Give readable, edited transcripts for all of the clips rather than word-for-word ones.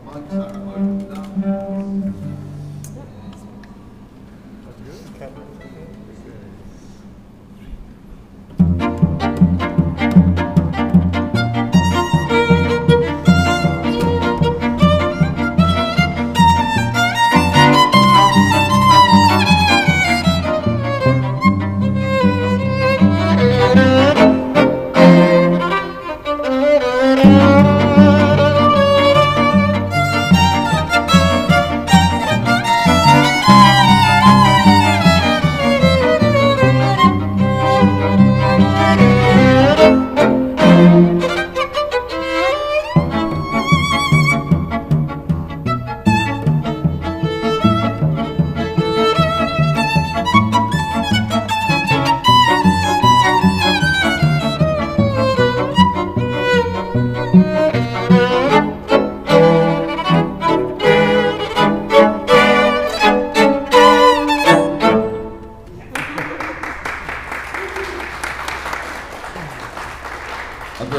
Mics are opened up.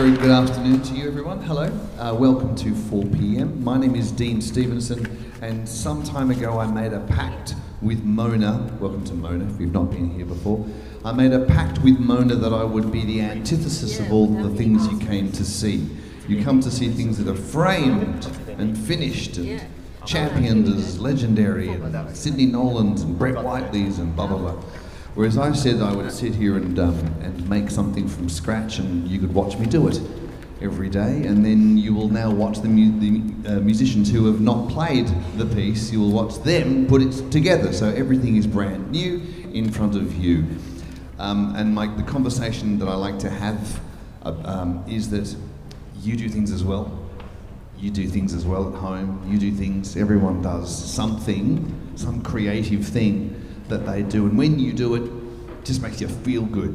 Good afternoon to you, everyone. Hello. Welcome to 4 p.m. My name is Dean Stevenson, and some time ago I made a pact with Mona. Welcome to Mona, if you've not been here before. I made a pact with Mona that I would be the antithesis of all the things you came to see. You come to see things that are framed and finished and championed as legendary, and Sidney Nolan's and Brett Whiteley's and blah, blah, blah. Whereas I said I would sit here and make something from scratch, and you could watch me do it every day, and then you will now watch the musicians who have not played the piece. You will watch them put it together, so everything is brand new in front of you. And the conversation that I like to have is that you do things as well. You do things as well at home. You do things. Everyone does something, some creative thing that they do, and when you do it, it just makes you feel good.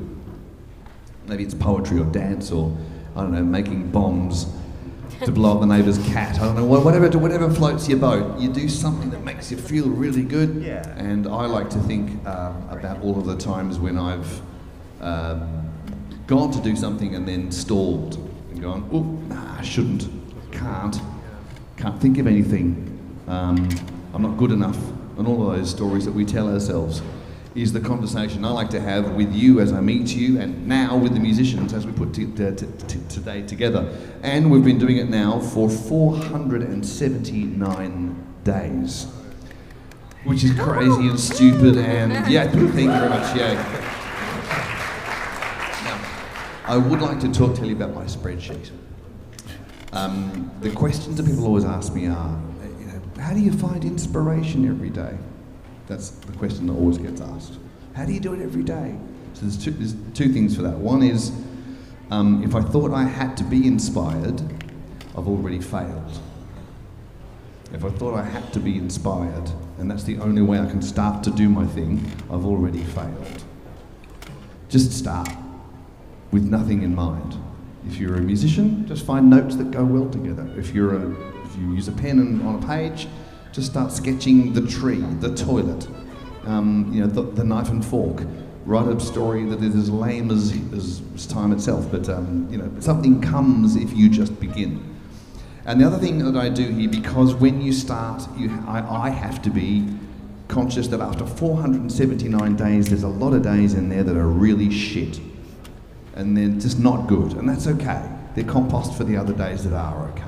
Maybe it's poetry or dance or, I don't know, making bombs to blow up the neighbour's cat. I don't know, whatever floats your boat. You do something that makes you feel really good. And I like to think about all of the times when I've gone to do something and then stalled and gone, oh, nah, I shouldn't, can't think of anything. I'm not good enough. And all of those stories that we tell ourselves is the conversation I like to have with you as I meet you, and now with the musicians as we put today together. And we've been doing it now for 479 days, which is crazy and stupid, and thank you very much, Now, I would like to tell you about my spreadsheet. The questions that people always ask me are, how do you find inspiration every day? That's the question that always gets asked. How do you do it every day? So there's two things for that. One is, if I thought I had to be inspired, I've already failed. If I thought I had to be inspired, and that's the only way I can start to do my thing, I've already failed. Just start with nothing in mind. If you're a musician, just find notes that go well together. If you use a pen on a page, just start sketching the tree, the toilet, the knife and fork. Write a story that is as lame as time itself, but something comes if you just begin. And the other thing that I do here, because when you start, I have to be conscious that after 479 days, there's a lot of days in there that are really shit. And they're just not good, and that's okay. They're compost for the other days that are okay.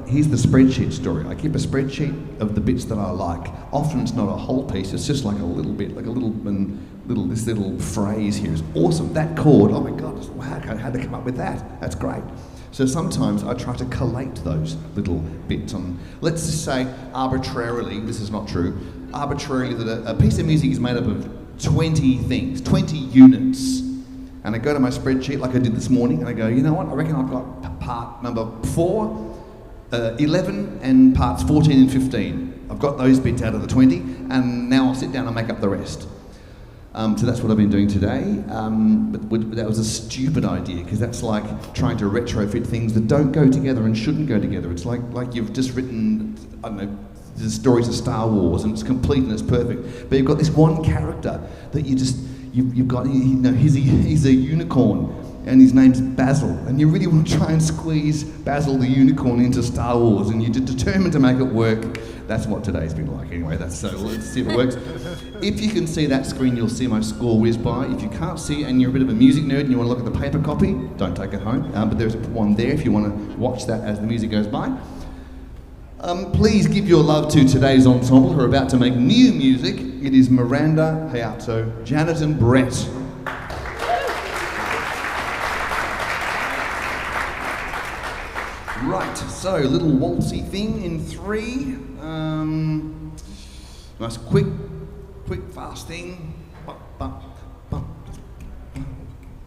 Here's the spreadsheet story. I keep a spreadsheet of the bits that I like. Often it's not a whole piece, it's just like a little bit, like this little phrase here is awesome. That chord, oh my God, wow, how'd they come up with that? That's great. So sometimes I try to collate those little bits on, let's just say arbitrarily, this is not true, arbitrarily that a piece of music is made up of 20 things, 20 units. And I go to my spreadsheet like I did this morning, and I go, you know what, I reckon I've got part number 4, 11, and parts 14 and 15. I've got those bits out of the 20, and now I'll sit down and make up the rest. So that's what I've been doing today, but that was a stupid idea, because that's like trying to retrofit things that don't go together and shouldn't go together. It's like you've just written, I don't know, the stories of Star Wars, and it's complete and it's perfect, but you've got this one character that you've got, he's a unicorn, and his name's Basil, and you really want to try and squeeze Basil the unicorn into Star Wars, and you're determined to make it work. That's what today's been like anyway. Let's see if it works. If you can see that screen, you'll see my score whiz by. If you can't see and you're a bit of a music nerd and you want to look at the paper copy, don't take it home, but there's one there if you want to watch that as the music goes by. Please give your love to today's ensemble who are about to make new music. It is Miranda, Hayato, Janet and Brett. Right, so a little waltzy thing in 3. Nice quick, fast thing.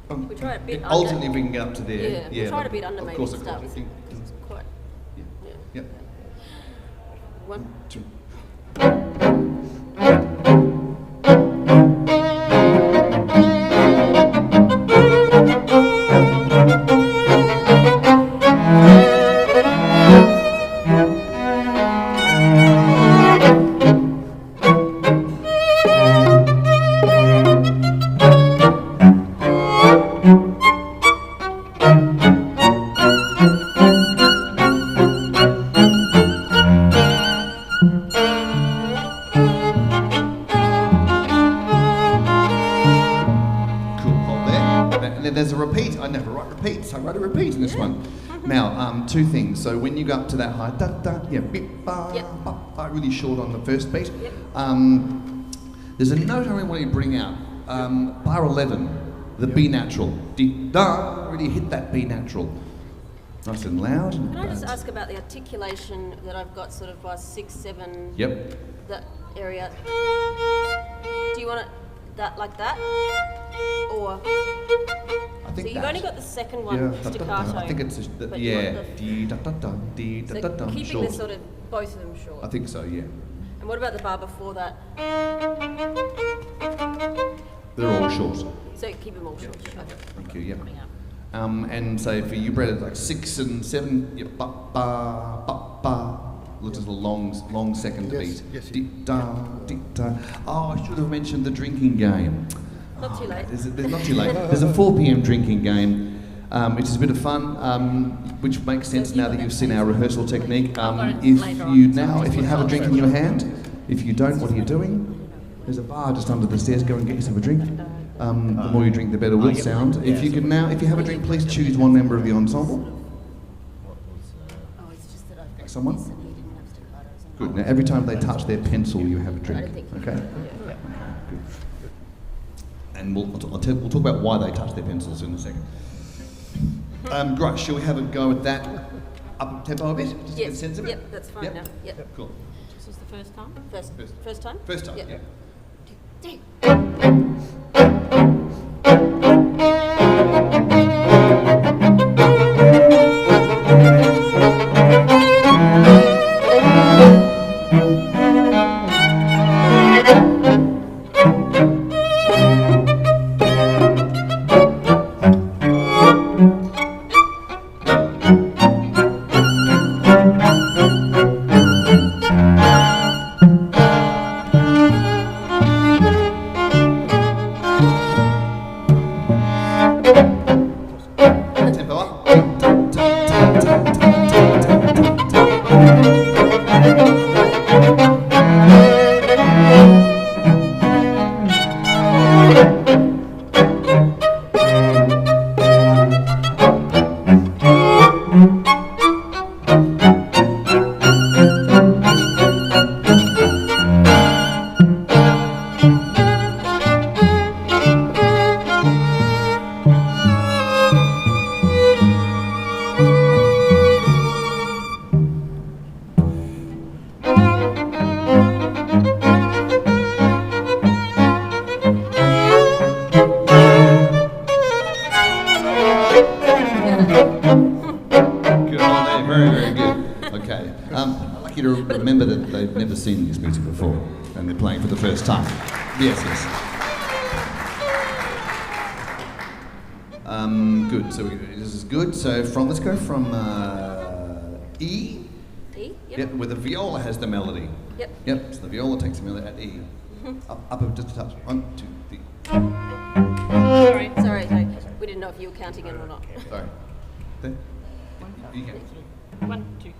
We try a bit Ultimately, we can get up to there. Yeah, we tried a bit under maybe to start with. It's quite. Yeah. Yep. 1, 2. I wrote a repeat in this one. Now, 2 things. So when you go up to that high, da da, beep, ba, ba, ba, really short on the first beat. There's a note I really want you to bring out. Bar 11, the B natural. Di da, really hit that B natural. Nice and loud. Can I just ask about the articulation that I've got sort of by 6, 7? Yep. That area. Do you want it that like that, or? I think so you've only got the second one staccato. I think it's keeping short. this sort of both of them short. I think so, yeah. And what about the bar before that? They're all short. So keep them all short. Yep. Okay. Thank you. Yeah. And so for you, Brett, it's like 6 and 7. Yeah, ba ba ba ba. Look at the long second beat. Yes. Di da di da. Oh, I should have mentioned the drinking game. Not too late. There's not too late. There's a 4 p.m. drinking game, which is a bit of fun, which makes sense now that you've seen our rehearsal technique. If you have a drink in your hand, if you don't, what are you doing? There's a bar just under the stairs. Go and get yourself a drink. The more you drink, the better will sound. If you have a drink, please choose one member of the ensemble. Someone? Good. Now, every time they touch their pencil, you have a drink. Okay. Good. And we'll talk about why they touch their pencils in a second. Right, shall we have a go at that up tempo a bit? Just to get a sense of it? Yep, that's fine now. Yep. Cool. This is the first time? First time? First time, yeah. Remember that they've never seen this music before and they're playing for the first time. Yes. Good. So this is good. So let's go from E. E. Yep. Where the viola has the melody. Yep. So the viola takes the melody at E. Up just a touch. 1, 2, 3. Sorry. We didn't know if you were counting in or not. Sorry. There. You can. 1, 2,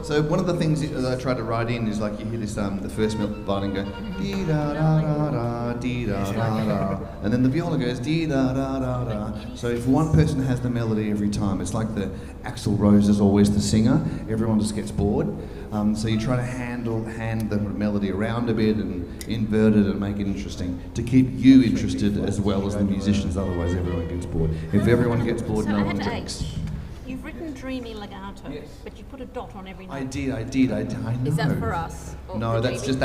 So one of the things that I try to write in is like you hear this the first violin go dee da da da da dee da da da, and then the viola goes dee da da da da. So if one person has the melody every time, it's like the Axl Rose is always the singer. Everyone just gets bored. So you try to hand the melody around a bit and invert it and make it interesting to keep you interested as well as the musicians. Otherwise, everyone gets bored. If everyone gets bored, no one drinks. You've written dreamy legato, but you put a dot on every note. I did. I know. Is that for us? No, that's just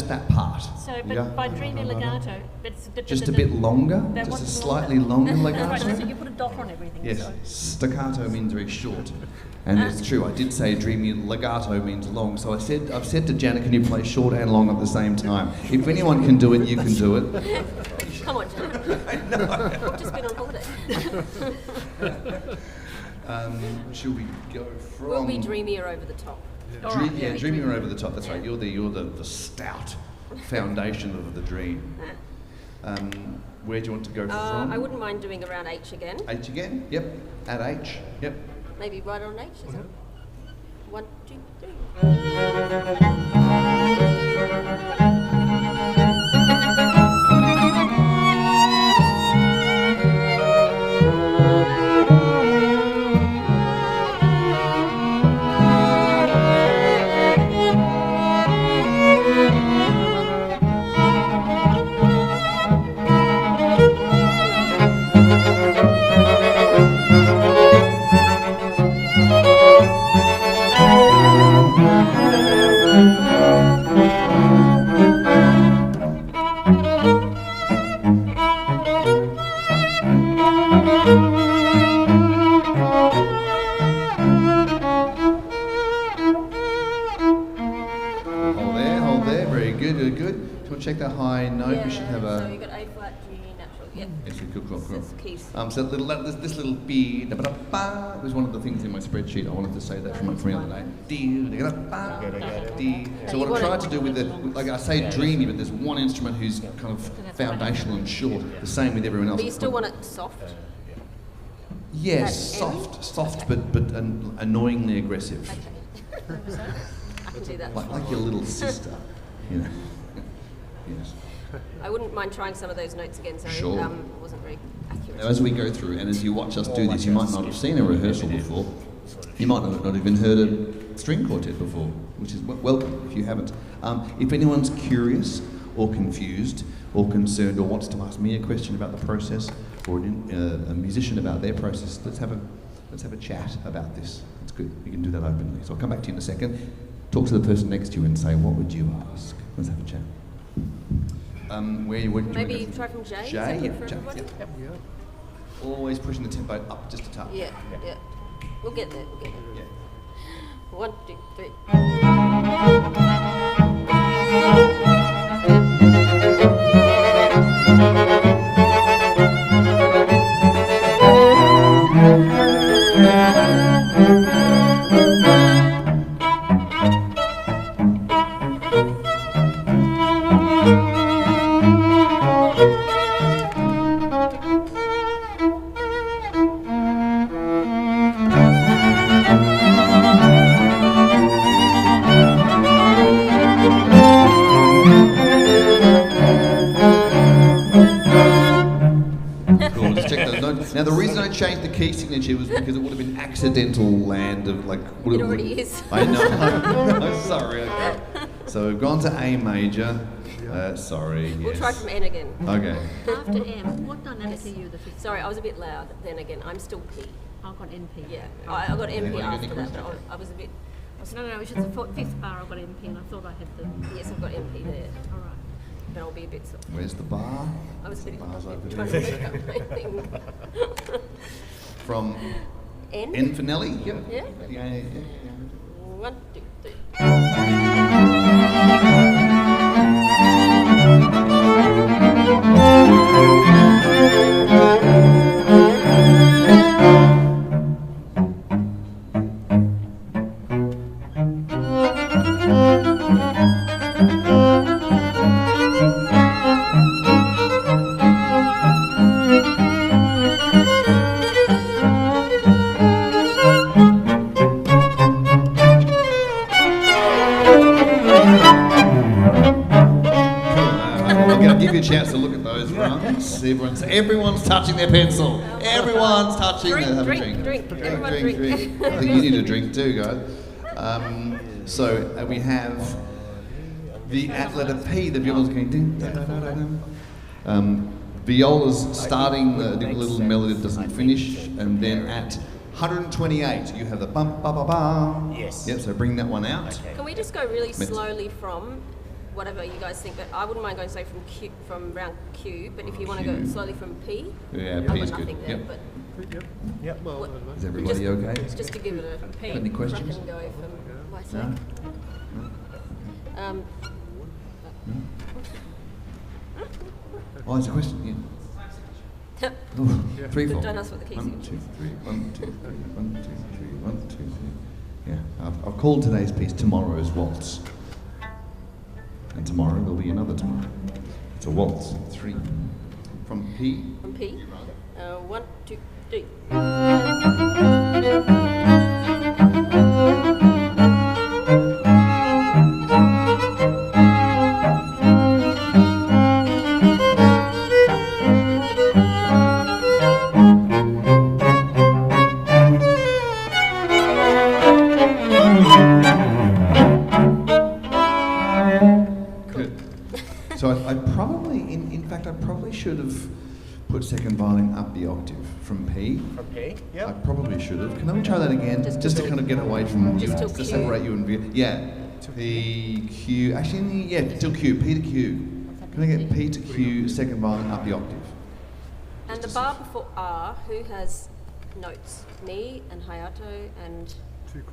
that part. So, but by dreamy legato, it's just a bit longer, just a slightly longer legato. Right, so you put a dot on everything. Yes, so. staccato means very short, and it's true. I did say dreamy legato means long, so I've said to Janet, can you play short and long at the same time? If anyone can do it, you can do it. Come on, Janet. I know. I've just been on holiday. Should we go from? We'll be dreamier over the top. Dreamier over the top. That's right. You're the stout foundation of the dream. Where do you want to go from? I wouldn't mind doing around H again. H again. Yep. At H. Yep. Maybe right on H. Is it? 1, 2, check that high note. Yeah, we should have so you got A flat, G natural. Yep. Yes, cool. That's the keys. So this little B was one of the things in my spreadsheet. I wanted to say that from the other day. D. So what I tried to do with like I say dreamy, but there's one instrument who's kind of foundational and short. The same with everyone else. But you still want it soft? Yes, soft, but annoyingly aggressive. Okay. I can do that. Like your little sister, you know. Yes. I wouldn't mind trying some of those notes again, sorry. Sure. It wasn't very accurate. Now, as we go through, and as you watch us do this, you might not have seen a rehearsal before. You might not even heard a string quartet before, which is welcome if you haven't. If anyone's curious or confused or concerned or wants to ask me a question about the process or a musician about their process, let's have a chat about this. It's good. We can do that openly. So I'll come back to you in a second. Talk to the person next to you and say, what would you ask? Let's have a chat. Maybe try from J. J, Is that good for J, everybody? yep. Always pushing the tempo up just a touch. Yeah. We'll get there. Yeah. 1, 2, 3. Now the reason I changed the key signature was because it would have been accidental land of like... It already is. I know. I'm sorry. Okay. So we've gone to A major. Sorry. We'll yes. try from N again. Okay. After M, what dynamic are you? Sorry, I was a bit loud then again. I'm still P. I've got NP. Yeah. I got MP Anybody got any after that, but questions? I was a bit No, it's just the fifth bar I've got MP and I thought I had the... Yes, I've got MP there. All right. But I'll be a bit sort of... Where's the bar? I was a bit Bar's over trying there. to work out my thing. From N? N for Nelly? Yep. Yeah. Yeah. 1, 2, 3. I'm going to give you a chance to look at those rungs. Everyone's touching their pencil. Everyone's touching their Drink. Everyone drink. I think you need a drink too, guys. So we have the at letter P. The viola's going ding, da, da, da, da, da. Viola's starting the little melody that doesn't finish, and then at 128 you have the bum ba ba ba. Yes. Yep. So bring that one out. Can we just go really slowly from whatever you guys think? But I wouldn't mind going say from Q, from round Q. But if you want to go Q. slowly from P, Yeah, I've P got is good. nothing there. Yep. But Yep. Well, what- Is everybody okay? just to give it a P. Any questions? crack and go from my No? side. Oh, it's a question. Yeah. Oh, 3, 4. Don't ask what the keys 1, are. 2, 3. 1, 2, 3. 1, 2, 3. 1, 2, 3. Yeah, I've called today's piece Tomorrow's Waltz. And tomorrow there'll be another tomorrow. It's a waltz. 3. From P. From P. 1, 2, 3. Good. So I probably, in fact, I probably should have put second violin up the octave from P. from P. I Yep. probably should have. Can I try that again? Just to kind of get away from you, Just till to Q. separate you and view. Yeah. P, Q. Actually, yeah, till Q. P to Q. Can I get P to Q, second violin up the octave? And the bar before R, who has notes? Me and Hayato and...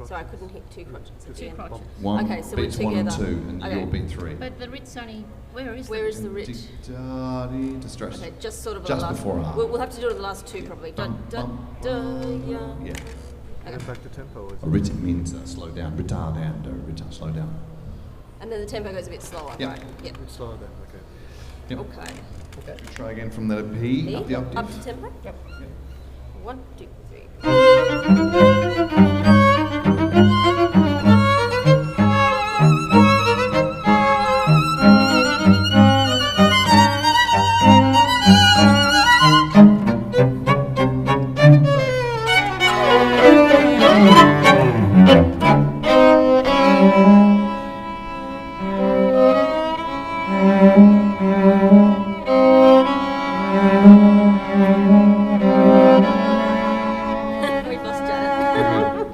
Sorry, I couldn't hit 2 crotchets at the Two end. crotchets. One Okay, so we're beats 1 and together. 2, and Okay. you'll beat 3. But the Ritz only... Where is Where the... is the rich? To stress. Okay, just sort of Just the last, before R. We'll have to do it in the last 2 probably. Da, da, yeah. Yeah. Okay. Back to tempo. Is Rit means slow down. Retard, slow down. And then the tempo goes a bit slower, Yeah. right? Yep. it slower then? Okay. Okay. Okay. Try again from the P, Me? up the octave. Up to tempo? Yep. 1, 2, 3. We've lost Janet.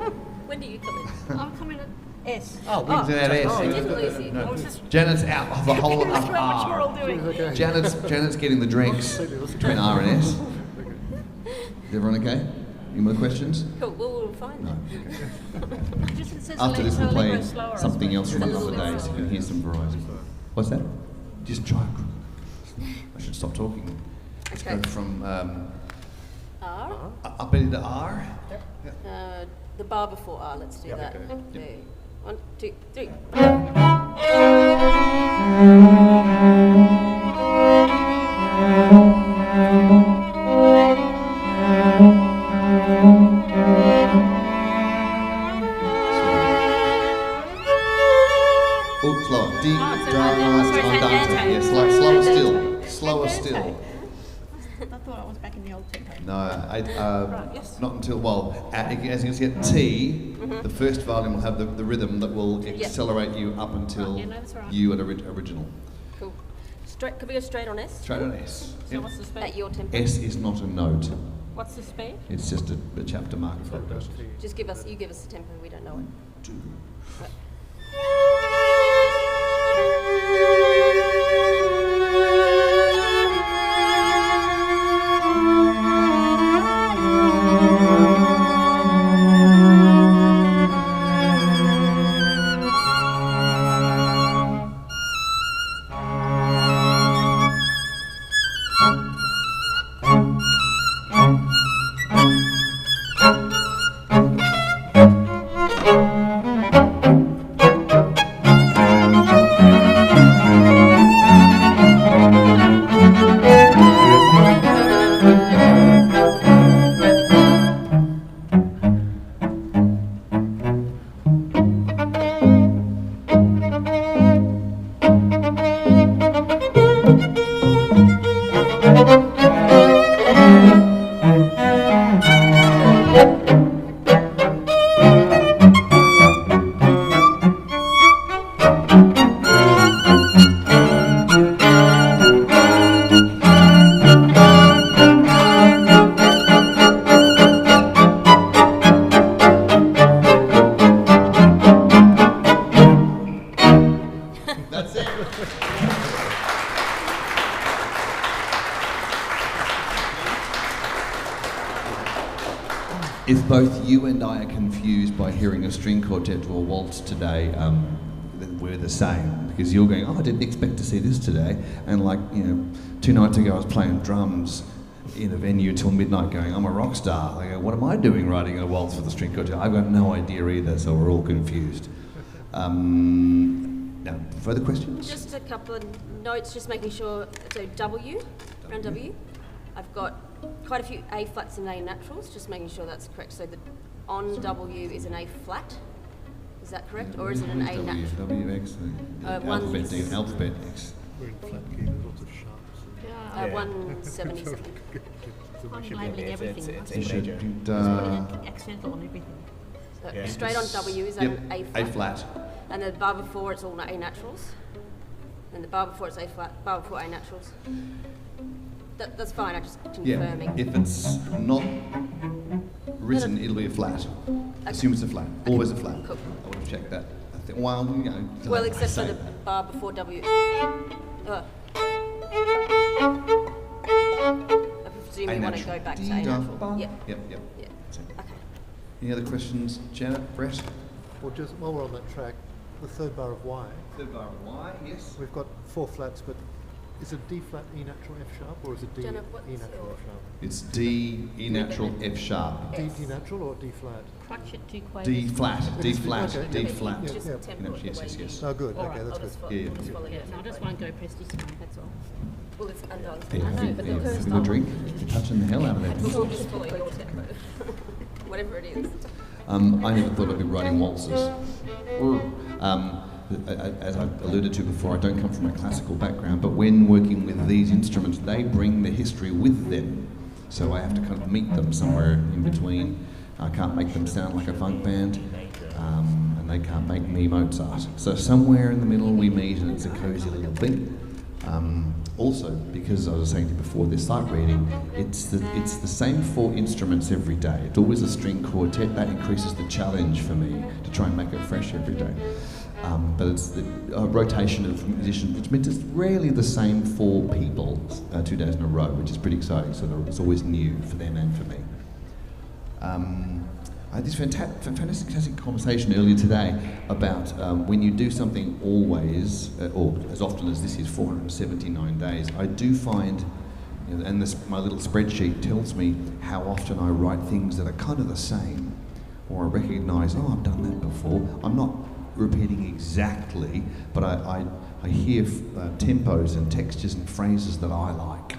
When do you come in? I'm coming at S. Oh, we Into that S. Oh, we yeah. didn't lose you. No. I was just... Janet's out of the whole of That's what we're all R. doing. Okay. Janet's getting the drinks between R and S. Is everyone okay? Any more questions? Cool, we'll find No. that. Just it says After this, we'll Allegro play slower, I something suppose. else from A little another bit day so you slower. can hear some variety. What's that? Just try. I should stop talking. Let's Okay. go from R. up into R. The bar before R, let's do that. okay. Okay. 1, 2, 3. Oh, slower. D, Oh, it's da, sorry, it's andante. andante. Yes, slower still. Slower Andante. still. I thought I was back in the old tempo. No, Right, yes. not until, well, as you can see at T, the first violin will have the rhythm that will accelerate you up until Right, yeah, no, that's all right. you at original. Cool. Straight, could we go straight on S? Straight on S. So Yep. what's the speed? At your tempo. S is not a note. What's the speed? It's just a chapter mark for it. Just give us, you give us the tempo, we don't know it. If both you and I are confused by hearing a string quartet or a waltz today, then we're the same. Because you're going, oh, I didn't expect to see this today. And like, 2 nights ago I was playing drums in a venue till midnight going, I'm a rock star. I go, what am I doing writing a waltz for the string quartet? I've got no idea either, so we're all confused. Now, further questions? Just a couple of notes, just making sure. So W, around W. I've got quite a few A flats and A naturals, just making sure that's correct. So the on W is an A flat, is that correct? Or is it an A natural? W, X, alphabet D, alphabet X. We're in flat key with lots of sharps. 170 something. I'm labelling everything. You should, accidental on everything. So straight on W is yep, A flat. A flat. And the bar before it's all A naturals. And the bar before it's A flat, bar before A naturals. That's fine, I'm just confirming. Yeah, if it's not written, it'll be a flat. Okay. Assume it's a flat. Always a flat. Cool. I would have checked that. I think, Well, except for the bar before W. I presume you want to go back to A natural. Yep. Yeah. Okay. Okay. Any other questions, Janet, Brett? Well, just while we're on that track, the third bar of Y, Third bar of Y, yes. we've got 4 flats, but is it D flat, E natural, F sharp, or is it D, Jenna, what's E natural, F sharp? It's D, E natural, F sharp. D natural or D flat? Crutch it 2 quavers. D flat, D flat, Okay. D Yeah. flat. Yeah. Just tempo it the way you- Yes. Oh, good. All Okay, right, that's I'll good. just follow, Yeah, I'll just follow Yeah, your no, I just tempo. won't go prestigious, that's all. Well, it's under on Yeah, I know, but the yeah, first have a time. drink. You're touching the hell out of that. We'll just follow your tempo. Whatever it is. I never thought I'd be writing waltzes. As I alluded to before, I don't come from a classical background, but when working with these instruments, they bring the history with them. So I have to kind of meet them somewhere in between. I can't make them sound like a funk band, and they can't make me Mozart. So somewhere in the middle we meet, and it's a cosy little thing. Also, because I was saying to you before this sight reading, it's the same 4 instruments every day. It's always a string quartet. That increases the challenge for me to try and make it fresh every day. But it's the rotation of musicians, which means it's rarely the same 4 people 2 days in a row, which is pretty exciting. So it's always new for them and for me. I had this fantastic conversation earlier today about when you do something always, or as often as this is 479 days, I do find, and my little spreadsheet tells me how often I write things that are kind of the same, or I recognise, oh, I've done that before. I'm not repeating exactly, but I hear tempos and textures and phrases that I like.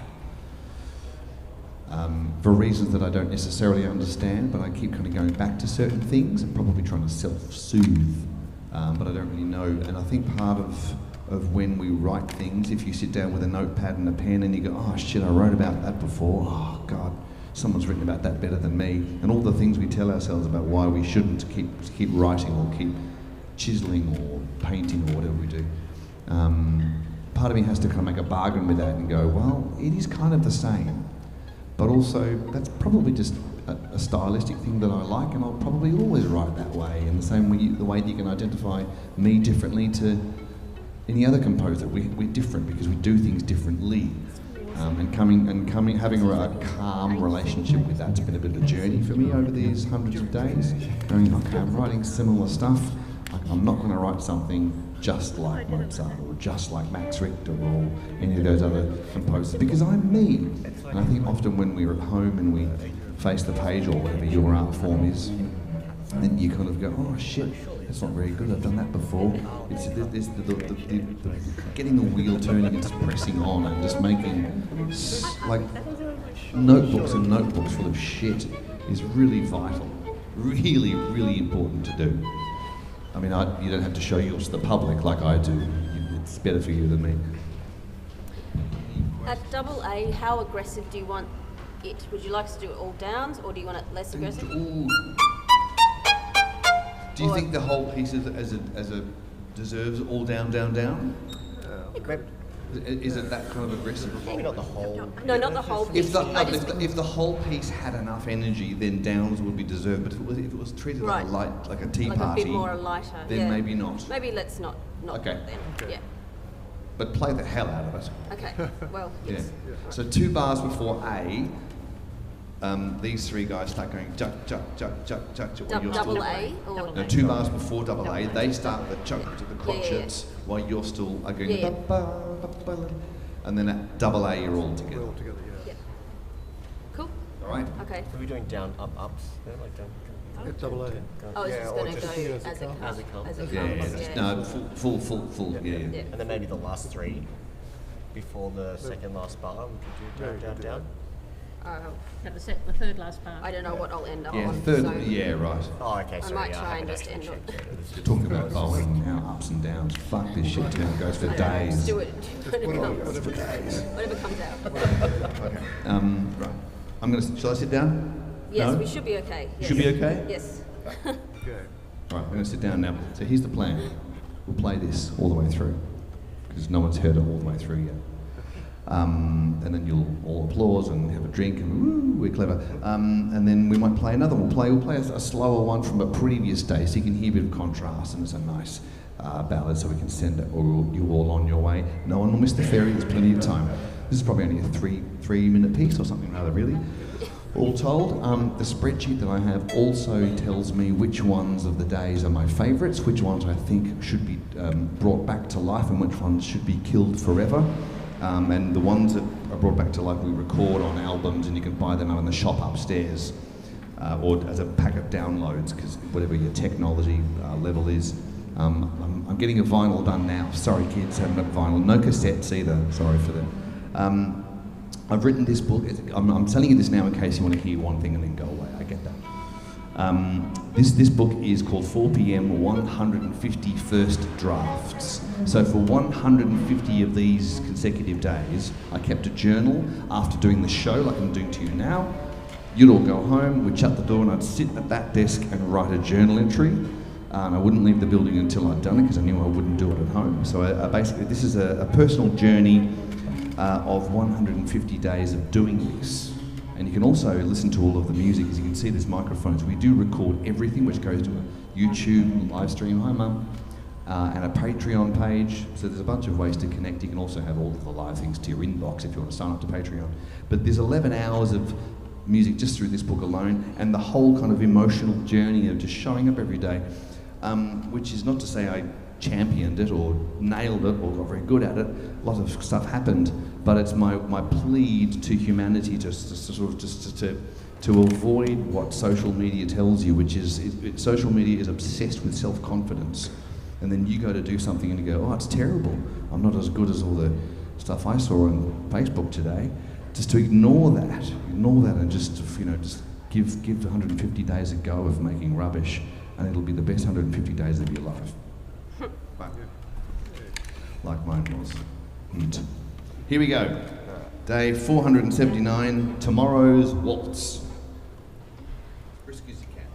For reasons that I don't necessarily understand, but I keep kind of going back to certain things and probably trying to self-soothe, but I don't really know. And I think part of when we write things, if you sit down with a notepad and a pen and you go, oh shit, I wrote about that before, oh God, someone's written about that better than me, and all the things we tell ourselves about why we shouldn't keep writing or keep chiseling or painting or whatever we do. Part of me has to kind of make a bargain with that and go, well, it is kind of the same. But also, that's probably just a stylistic thing that I like, and I'll probably always write that way. In the same way, the way that you can identify me differently to any other composer, we're different because we do things differently. Having a calm relationship with that's been a bit of a journey for me over these hundreds of days. Going, okay, I'm writing similar stuff. I'm not going to write something just like Mozart or just like Max Richter or any of those other composers because I'm me. And I think often when we're at home and we face the page or whatever your art form is, then you kind of go, oh shit, that's not very good, I've done that before. It's getting the wheel turning and just pressing on and just making like notebooks and notebooks full of shit is really vital, really, really important to do. I mean, you don't have to show yours to the public like I do. It's better for you than me. At double A, how aggressive do you want it? Would you like us to do it all downs, or do you want it less aggressive? Do you think the whole piece deserves all down, down, down? Is it that kind of aggressive? Maybe not the whole. No, not the whole piece. If the whole piece had enough energy, then downs would be deserved. But if it was treated like a tea like party, a bit more lighter, then maybe not. Maybe let's not Okay. then. Okay. Yeah. But play the hell out of it. Okay. Well, yes. Yeah. So 2 bars before A, these 3 guys start going chuck, chuck, chuck, chuck, chuck. Double A or No, 2 bars before double A, they start the chuck to the crotchets while you're still going and then at double A you're all together. We're all together, yeah. Yeah. Cool. All right. Okay. Are we doing down, up, ups? Then, like down. Yeah, double A. Oh, it's Yeah, just or going to just go as it as it comes. comes. As it comes. As it Yeah, comes. yeah. Yeah. No, full. Yeah. Yeah. And then maybe the last 3 before the second last bar. We could do Yeah, down, you down, could do down. Have the third last bar. I don't know what I'll end up Yeah, on. third. so Yeah, right. Oh, okay. I Sorry, might yeah, try haven't and just actually end on. checked You're talking about bowling and how ups and downs. Fuck this shit. It goes for Let's days. do it. Whatever comes out. Right. I'm gonna. Shall I sit down? Yes, No? we should be okay. Yes. Should be okay? Yes. Okay. All right, I'm going to sit down now. So here's the plan. We'll play this all the way through because no one's heard it all the way through yet. And then you'll all applause and have a drink and woo, we're clever. And then we might play another one. We'll play a slower one from a previous day so you can hear a bit of contrast and it's a nice ballad so we can send it or you all on your way. No one will miss the ferry, there's plenty of time. This is probably only a three-minute piece or something rather, really. All told, the spreadsheet that I have also tells me which ones of the days are my favourites, which ones I think should be brought back to life and which ones should be killed forever. And the ones that are brought back to life we record on albums and you can buy them out in the shop upstairs or as a pack of downloads because whatever your technology level is. I'm getting a vinyl done now. Sorry kids, haven't got vinyl. No cassettes either, sorry for them. I've written this book. I'm telling you this now in case you want to hear one thing and then go away. I get that. This book is called 4 p.m. 150 First Drafts. So for 150 of these consecutive days, I kept a journal after doing the show, like I'm doing to you now. You'd all go home, we'd shut the door, and I'd sit at that desk and write a journal entry. And I wouldn't leave the building until I'd done it because I knew I wouldn't do it at home. So basically, this is a personal journey of 150 days of doing this. And you can also listen to all of the music. As you can see, there's microphones. We do record everything, which goes to a YouTube live stream, hi mum, and a Patreon page. So there's a bunch of ways to connect. You can also have all of the live things to your inbox if you want to sign up to Patreon. But there's 11 hours of music just through this book alone, and the whole kind of emotional journey of just showing up every day, which is not to say I championed it or nailed it or got very good at it. A lot of stuff happened, but it's my plead to humanity to avoid what social media tells you, which is social media is obsessed with self-confidence, and then you go to do something and you go, oh, it's terrible. I'm not as good as all the stuff I saw on Facebook today. Just to ignore that, and just give 150 days a go of making rubbish, and it'll be the best 150 days of your life. Like mine was. Here we go. Day 479, tomorrow's waltz. Brisk as you can.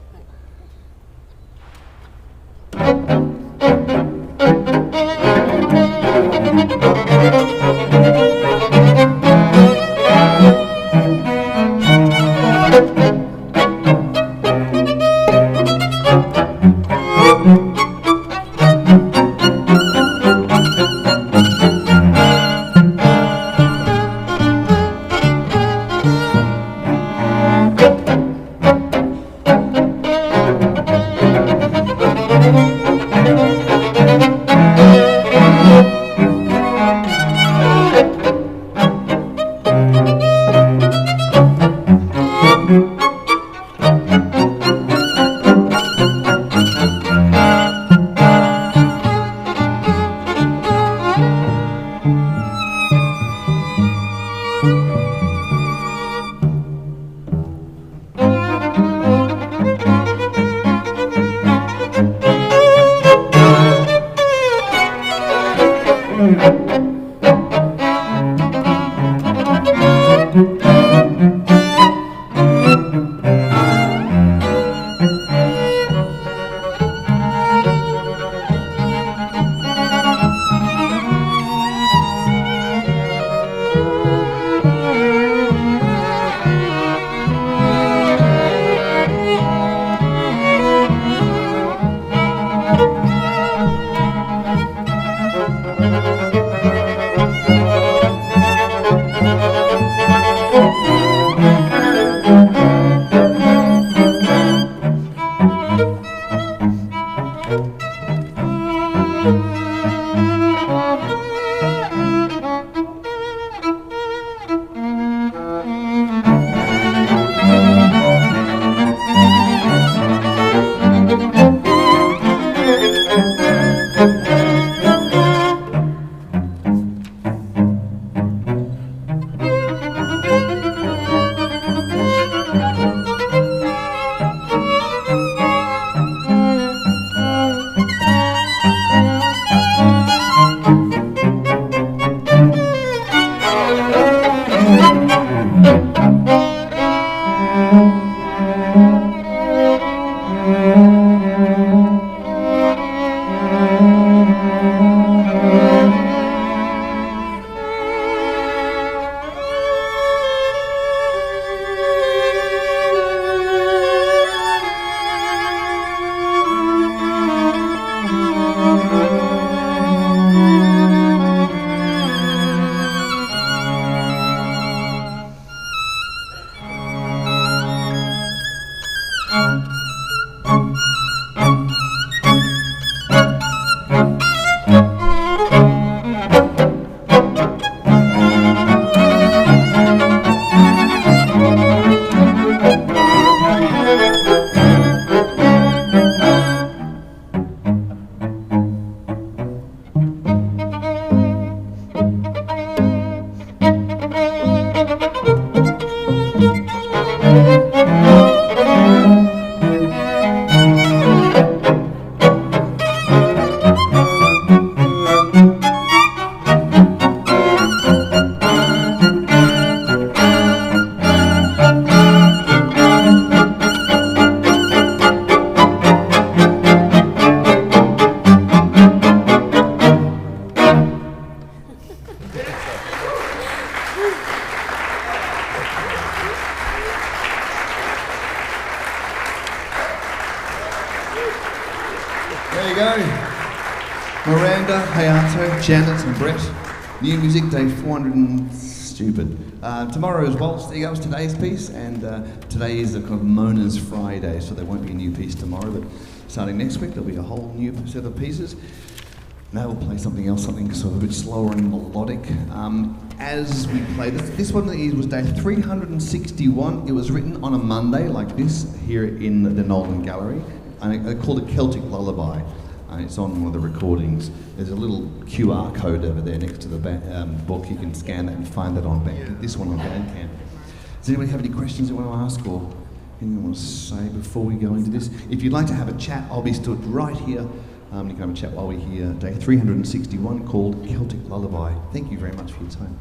There you go. Miranda, Hayato, Janet and Brett. New music, day 400 and stupid. Tomorrow is Waltz. There goes today's piece, and today is a kind of Mona's Friday, so there won't be a new piece tomorrow, but starting next week there'll be a whole new set of pieces. Now we'll play something else, something sort of a bit slower and melodic. As we play this one was day 361. It was written on a Monday like this here in the Nolan Gallery. And I called it Celtic Lullaby. It's on one of the recordings. There's a little QR code over there next to the book. You can scan that and find that on this one on Bandcamp. Does anybody have any questions they want to ask or anything they want to say before we go into this? If you'd like to have a chat, I'll be stood right here. You can have a chat while we're here. Day 361 called Celtic Lullaby. Thank you very much for your time.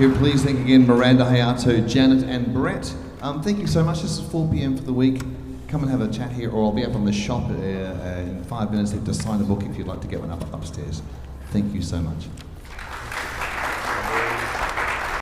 you. Please thank again Miranda, Hayato, Janet and Brett. Thank you so much. This is 4 p.m. for the week. Come and have a chat here, or I'll be up on the shop in 5 minutes to sign a book if you'd like to get one up upstairs. Thank you so much.